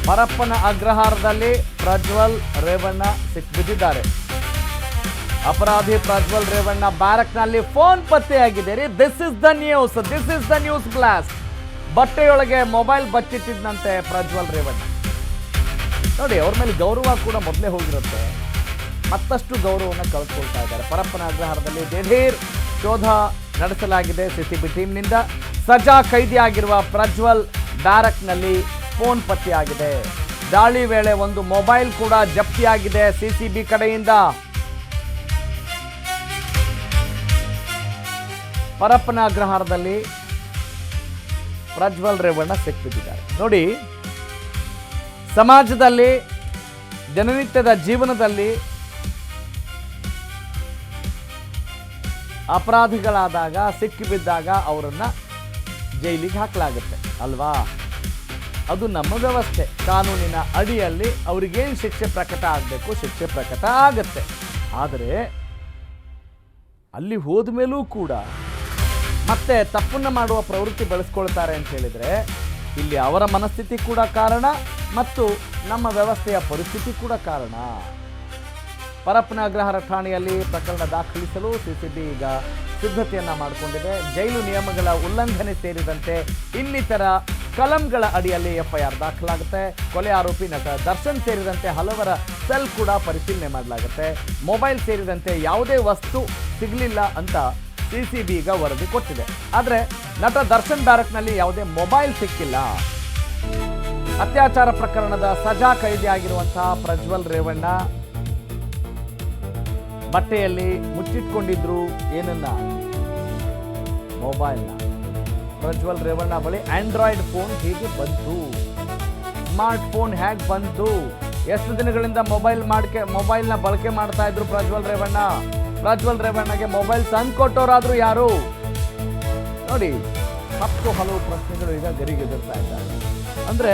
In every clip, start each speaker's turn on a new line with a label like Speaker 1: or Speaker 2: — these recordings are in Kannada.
Speaker 1: ಪರಪ್ಪನ ಅಗ್ರಹಾರದಲ್ಲಿ ಪ್ರಜ್ವಲ್ ರೇವಣ್ಣ ಸಿಕ್ಬಿದ್ದಿದ್ದಾರೆ. ಅಪರಾಧಿ ಪ್ರಜ್ವಲ್ ರೇವಣ್ಣ ಬ್ಯಾರಕ್ನಲ್ಲಿ ಫೋನ್ ಪತ್ತೆಯಾಗಿದೆ ರೀ. This is the news blast. ಬಟ್ಟೆಯೊಳಗೆ ಮೊಬೈಲ್ ಬಚ್ಚಿಟ್ಟಿದ್ದಂತೆ ಪ್ರಜ್ವಲ್ ರೇವಣ್ಣ. ನೋಡಿ, ಅವ್ರ ಮೇಲೆ ಗೌರವ ಕೂಡ ಮೊದಲೇ ಹೋಗಿರುತ್ತೆ, ಮತ್ತಷ್ಟು ಗೌರವವನ್ನು ಕಳೆದುಕೊಳ್ತಾ ಇದ್ದಾರೆ. ಪರಪ್ಪನ ಅಗ್ರಹಾರದಲ್ಲಿ ದಿಢೀರ್ ಶೋಧ ನಡೆಸಲಾಗಿದೆ. ಸಿಸಿಬಿ ಟೀಮ್ನಿಂದ ಸಜಾ ಕೈದಿಯಾಗಿರುವ ಪ್ರಜ್ವಲ್ ಬ್ಯಾರಕ್ನಲ್ಲಿ ಫೋನ್ ಪತ್ತೆಯಾಗಿದೆ. ದಾಳಿ ವೇಳೆ ಒಂದು ಮೊಬೈಲ್ ಕೂಡ ಜಪ್ತಿಯಾಗಿದೆ ಸಿಸಿಬಿ ಕಡೆಯಿಂದ. ಪರಪ್ಪನ ಅಗ್ರಹಾರದಲ್ಲಿ ಪ್ರಜ್ವಲ್ ರೇವಣ್ಣ ಸಿಕ್ಕಿಬಿದ್ದಿದ್ದಾರೆ. ನೋಡಿ, ಸಮಾಜದಲ್ಲಿ ದಿನನಿತ್ಯದ ಜೀವನದಲ್ಲಿ ಅಪರಾಧಿಗಳಾದಾಗ ಸಿಕ್ಕಿಬಿದ್ದಾಗ ಅವರನ್ನು ಜೈಲಿಗೆ ಹಾಕಲಾಗುತ್ತೆ ಅಲ್ವಾ? ಅದು ನಮ್ಮ ವ್ಯವಸ್ಥೆ. ಕಾನೂನಿನ ಅಡಿಯಲ್ಲಿ ಅವ್ರಿಗೇನು ಶಿಕ್ಷೆ ಪ್ರಕಟ ಆಗಬೇಕು ಶಿಕ್ಷೆ ಪ್ರಕಟ ಆಗುತ್ತೆ. ಆದರೆ ಅಲ್ಲಿ ಹೋದ ಮೇಲೂ ಕೂಡ ಮತ್ತೆ ತಪ್ಪನ್ನು ಮಾಡುವ ಪ್ರವೃತ್ತಿ ಬೆಳೆಸ್ಕೊಳ್ತಾರೆ ಅಂತ ಹೇಳಿದರೆ ಇಲ್ಲಿ ಅವರ ಮನಸ್ಥಿತಿ ಕೂಡ ಕಾರಣ ಮತ್ತು ನಮ್ಮ ವ್ಯವಸ್ಥೆಯ ಪರಿಸ್ಥಿತಿ ಕೂಡ ಕಾರಣ. ಪರಪ್ಪನ ಅಗ್ರಹಾರ ಠಾಣೆಯಲ್ಲಿ ಪ್ರಕರಣ ದಾಖಲಿಸಲು ಸಿಸಿಬಿ ಈಗ ಸಿದ್ಧತೆಯನ್ನು ಮಾಡಿಕೊಂಡಿದೆ. ಜೈಲು ನಿಯಮಗಳ ಉಲ್ಲಂಘನೆ ಸೇರಿದಂತೆ ಇನ್ನಿತರ ಕಲಂಗಳ ಅಡಿಯಲ್ಲಿ ಎಫ್ಐಆರ್ ದಾಖಲಾಗುತ್ತೆ. ಕೊಲೆ ಆರೋಪಿ ನಟ ದರ್ಶನ್ ಸೇರಿದಂತೆ ಹಲವರ ಸೆಲ್ ಕೂಡ ಪರಿಶೀಲನೆ ಮಾಡಲಾಗುತ್ತೆ. ಮೊಬೈಲ್ ಸೇರಿದಂತೆ ಯಾವುದೇ ವಸ್ತು ಸಿಗಲಿಲ್ಲ ಅಂತ ಸಿಸಿಬಿ ಈಗ ವರದಿ ಕೊಟ್ಟಿದೆ. ಆದರೆ ನಟ ದರ್ಶನ್ ಬ್ಯಾರಕ್ನಲ್ಲಿ ಯಾವುದೇ ಮೊಬೈಲ್ ಸಿಕ್ಕಿಲ್ಲ. ಅತ್ಯಾಚಾರ ಪ್ರಕರಣದ ಸಜಾ ಕೈದಿಯಾಗಿರುವಂತಹ ಪ್ರಜ್ವಲ್ ರೇವಣ್ಣ ಬಟ್ಟೆಯಲ್ಲಿ ಮುಚ್ಚಿಟ್ಕೊಂಡಿದ್ರು ಏನನ್ನ? ಮೊಬೈಲ್ನ. ಪ್ರಜ್ವಲ್ ರೇವಣ್ಣ ಬಳಿ ಆಂಡ್ರಾಯ್ಡ್ ಫೋನ್ ಹೇಗೆ ಬಂತು? ಸ್ಮಾರ್ಟ್ ಫೋನ್ ಹೇಗೆ ಬಂತು? ಎಷ್ಟು ದಿನಗಳಿಂದ ಮೊಬೈಲ್ನ ಬಳಕೆ ಮಾಡ್ತಾ ಇದ್ರು ಪ್ರಜ್ವಲ್ ರೇವಣ್ಣ? ಪ್ರಜ್ವಲ್ ರೇವಣ್ಣಗೆ ಮೊಬೈಲ್ ತಂದು ಕೊಟ್ಟವರಾದ್ರು ಯಾರು? ನೋಡಿ, ಹಲವು ಪ್ರಶ್ನೆಗಳು ಈಗ ಗರಿಗೆದರ್ತಾ ಇದ್ದಾರೆ. ಅಂದ್ರೆ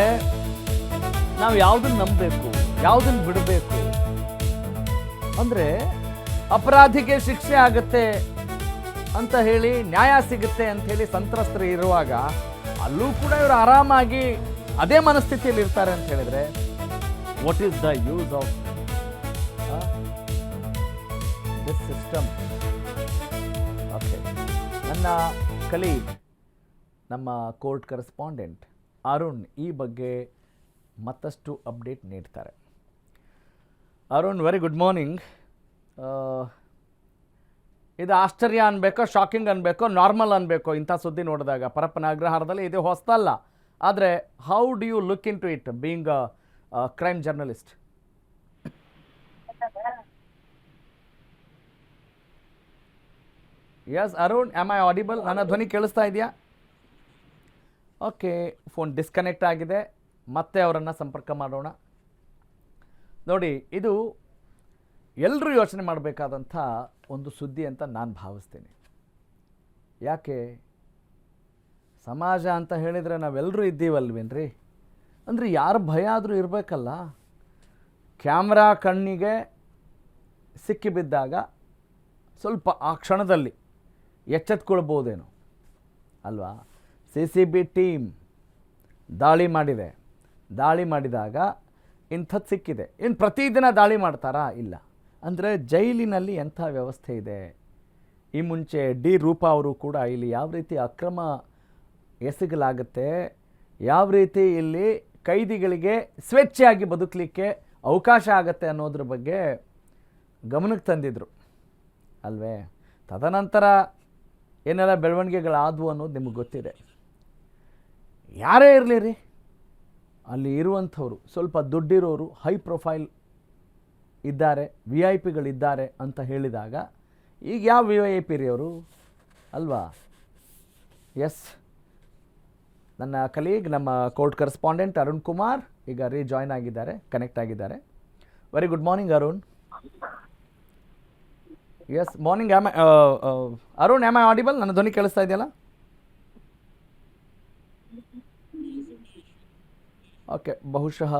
Speaker 1: ನಾವು ಯಾವುದನ್ನು ನಂಬಬೇಕು, ಯಾವುದನ್ನು ಬಿಡಬೇಕು? ಅಂದ್ರೆ ಅಪರಾಧಿಗೆ ಶಿಕ್ಷೆ ಆಗುತ್ತೆ ಅಂತ ಹೇಳಿ, ನ್ಯಾಯ ಸಿಗುತ್ತೆ ಅಂತ ಹೇಳಿ ಸಂತ್ರಸ್ತರು ಇರುವಾಗ ಅಲ್ಲೂ ಕೂಡ ಇವರು ಆರಾಮಾಗಿ ಅದೇ ಮನಸ್ಥಿತಿಯಲ್ಲಿ ಇರ್ತಾರೆ ಅಂತ ಹೇಳಿದ್ರೆ what is the use of this system? Okay, ನನ್ನ ಕಲೀಗ್, ನಮ್ಮ ಕೋರ್ಟ್ ಕರೆಸ್ಪಾಂಡೆಂಟ್ ಅರುಣ್ ಈ ಬಗ್ಗೆ ಮತ್ತಷ್ಟು ಅಪ್ಡೇಟ್ ನೀಡ್ತಾರೆ. Arun, very good morning. ಇದು ಆಶ್ಚರ್ಯ ಅನ್ಬೇಕೋ, ಶಾಕಿಂಗ್ ಅನ್ಬೇಕೋ, ನಾರ್ಮಲ್ ಅನ್ಬೇಕೋ ಇಂಥ ಸುದ್ದಿ ನೋಡಿದಾಗ? ಪರಪ್ಪನ ಅಗ್ರಹಾರದಲ್ಲಿ ಇದು ಹೊಸದಲ್ಲ. ಆದರೆ how do you look into it being a crime journalist? Yes Arun, am I audible? ನನ್ನ ಧ್ವನಿ ಕೇಳಿಸ್ತಾ ಇದೆಯಾ? ಓಕೆ, ಫೋನ್ ಡಿಸ್ಕನೆಕ್ಟ್ ಆಗಿದೆ. ಮತ್ತೆ ಅವರನ್ನು ಸಂಪರ್ಕ ಮಾಡೋಣ. ನೋಡಿ, ಇದು ಎಲ್ಲರೂ ಯೋಚನೆ ಮಾಡಬೇಕಾದಂಥ ಒಂದು ಸುದ್ದಿ ಅಂತ ನಾನು ಭಾವಿಸ್ತೀನಿ. ಯಾಕೆ? ಸಮಾಜ ಅಂತ ಹೇಳಿದರೆ ನಾವೆಲ್ಲರೂ ಇದ್ದೀವಲ್ವೇನ್ರಿ? ಅಂದರೆ ಯಾರ ಭಯ ಆದರೂ ಇರಬೇಕಲ್ಲ. ಕ್ಯಾಮ್ರಾ ಕಣ್ಣಿಗೆ ಸಿಕ್ಕಿಬಿದ್ದಾಗ ಸ್ವಲ್ಪ ಆ ಕ್ಷಣದಲ್ಲಿ ಎಚ್ಚೆತ್ಕೊಳ್ಬೋದೇನೋ ಅಲ್ವಾ? ಸಿಸಿಬಿ ಟೀಮ್ ದಾಳಿ ಮಾಡಿದೆ. ದಾಳಿ ಮಾಡಿದಾಗ ಇಂಥದ್ದು ಸಿಕ್ಕಿದೆ. ಇನ್ನು ಪ್ರತಿದಿನ ದಾಳಿ ಮಾಡ್ತಾರಾ? ಇಲ್ಲ. ಅಂದರೆ ಜೈಲಿನಲ್ಲಿ ಎಂಥ ವ್ಯವಸ್ಥೆ ಇದೆ? ಈ ಮುಂಚೆ ಡಿ ರೂಪಾ ಅವರು ಕೂಡ ಇಲ್ಲಿ ಯಾವ ರೀತಿ ಅಕ್ರಮ ಎಸಗಲಾಗುತ್ತೆ, ಯಾವ ರೀತಿ ಇಲ್ಲಿ ಕೈದಿಗಳಿಗೆ ಸ್ವೇಚ್ಛೆಯಾಗಿ ಬದುಕಲಿಕ್ಕೆ ಅವಕಾಶ ಆಗುತ್ತೆ ಅನ್ನೋದ್ರ ಬಗ್ಗೆ ಗಮನಕ್ಕೆ ತಂದಿದ್ರು ಅಲ್ವೇ? ತದನಂತರ ಏನೆಲ್ಲ ಬೆಳವಣಿಗೆಗಳಾದವು ಅನ್ನೋದು ನಿಮಗೆ ಗೊತ್ತಿದೆ. ಯಾರೇ ಇರಲಿ ರೀ, ಅಲ್ಲಿ ಇರುವಂಥವ್ರು ಸ್ವಲ್ಪ ದುಡ್ಡಿರೋರು, ಹೈ ಪ್ರೊಫೈಲ್ ಇದ್ದಾರೆ, ವಿ ಐ ಪಿಗಳಿದ್ದಾರೆ ಅಂತ ಹೇಳಿದಾಗ ಈಗ ಯಾವ ವಿ ಐ ಪಿ ರೀ ಅವರು ಅಲ್ವಾ? ಎಸ್, ನನ್ನ ಕಲೀಗ್, ನಮ್ಮ ಕೋರ್ಟ್ ಕರೆಸ್ಪಾಂಡೆಂಟ್ ಅರುಣ್ ಕುಮಾರ್ ಈಗ ಜಾಯ್ನ್ ಆಗಿದ್ದಾರೆ, ಕನೆಕ್ಟ್ ಆಗಿದ್ದಾರೆ. Very good morning Arun. Yes, morning. Arun, am I audible? ನನ್ನ ಧ್ವನಿ ಕೇಳಿಸ್ತಾ ಇದೆಯಲ್ಲ? ಓಕೆ, ಬಹುಶಃ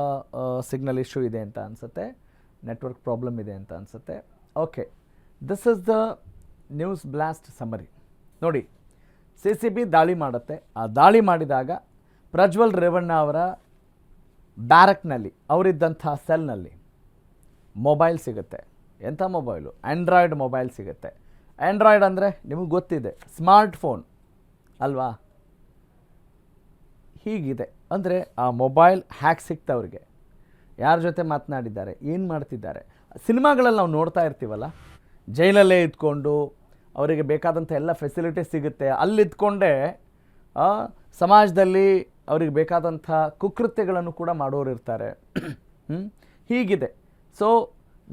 Speaker 1: ಸಿಗ್ನಲ್ ಇಶ್ಯೂ ಇದೆ ಅಂತ ಅನಿಸುತ್ತೆ, ನೆಟ್ವರ್ಕ್ ಪ್ರಾಬ್ಲಮ್ ಇದೆ ಅಂತ ಅನಿಸುತ್ತೆ. Okay, this is the news blast summary. ನೋಡಿ, ಸಿಸಿಬಿ ದಾಳಿ ಮಾಡುತ್ತೆ. ಆ ದಾಳಿ ಮಾಡಿದಾಗ ಪ್ರಜ್ವಲ್ ರೇವಣ್ಣ ಅವರ ಬ್ಯಾರಕ್ನಲ್ಲಿ ಅವರಿದ್ದಂಥ ಸೆಲ್ನಲ್ಲಿ ಮೊಬೈಲ್ ಸಿಗುತ್ತೆ. ಎಂಥ ಮೊಬೈಲು? ಆ್ಯಂಡ್ರಾಯ್ಡ್ ಮೊಬೈಲ್ ಸಿಗುತ್ತೆ. ಆ್ಯಂಡ್ರಾಯ್ಡ್ ಅಂದರೆ ನಿಮಗೆ ಗೊತ್ತಿದೆ, ಸ್ಮಾರ್ಟ್ಫೋನ್ ಅಲ್ವಾ? ಹೀಗಿದೆ ಅಂದರೆ ಆ ಮೊಬೈಲ್ ಹ್ಯಾಕ್ ಸಿಕ್ತವ್ರಿಗೆ ಯಾರ ಜೊತೆ ಮಾತನಾಡಿದ್ದಾರೆ, ಏನು ಮಾಡ್ತಿದ್ದಾರೆ. ಸಿನಿಮಾಗಳಲ್ಲಿ ನಾವು ನೋಡ್ತಾ ಇರ್ತೀವಲ್ಲ, ಜೈಲಲ್ಲೇ ಇದ್ಕೊಂಡು ಅವರಿಗೆ ಬೇಕಾದಂಥ ಎಲ್ಲ ಫೆಸಿಲಿಟೀಸ್ ಸಿಗುತ್ತೆ, ಅಲ್ಲಿದ್ಕೊಂಡೇ ಸಮಾಜದಲ್ಲಿ ಅವ್ರಿಗೆ ಬೇಕಾದಂಥ ಕುಕೃತ್ಯಗಳನ್ನು ಕೂಡ ಮಾಡೋರು ಇರ್ತಾರೆ. ಹೀಗಿದೆ. ಸೊ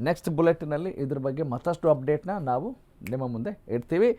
Speaker 1: ನೆಕ್ಸ್ಟ್ ಬುಲೆಟಿನಲ್ಲಿ ಇದ್ರ ಬಗ್ಗೆ ಮತ್ತಷ್ಟು ಅಪ್ಡೇಟ್ನ ನಾವು ನಿಮ್ಮ ಮುಂದೆ ಇಡ್ತೀವಿ.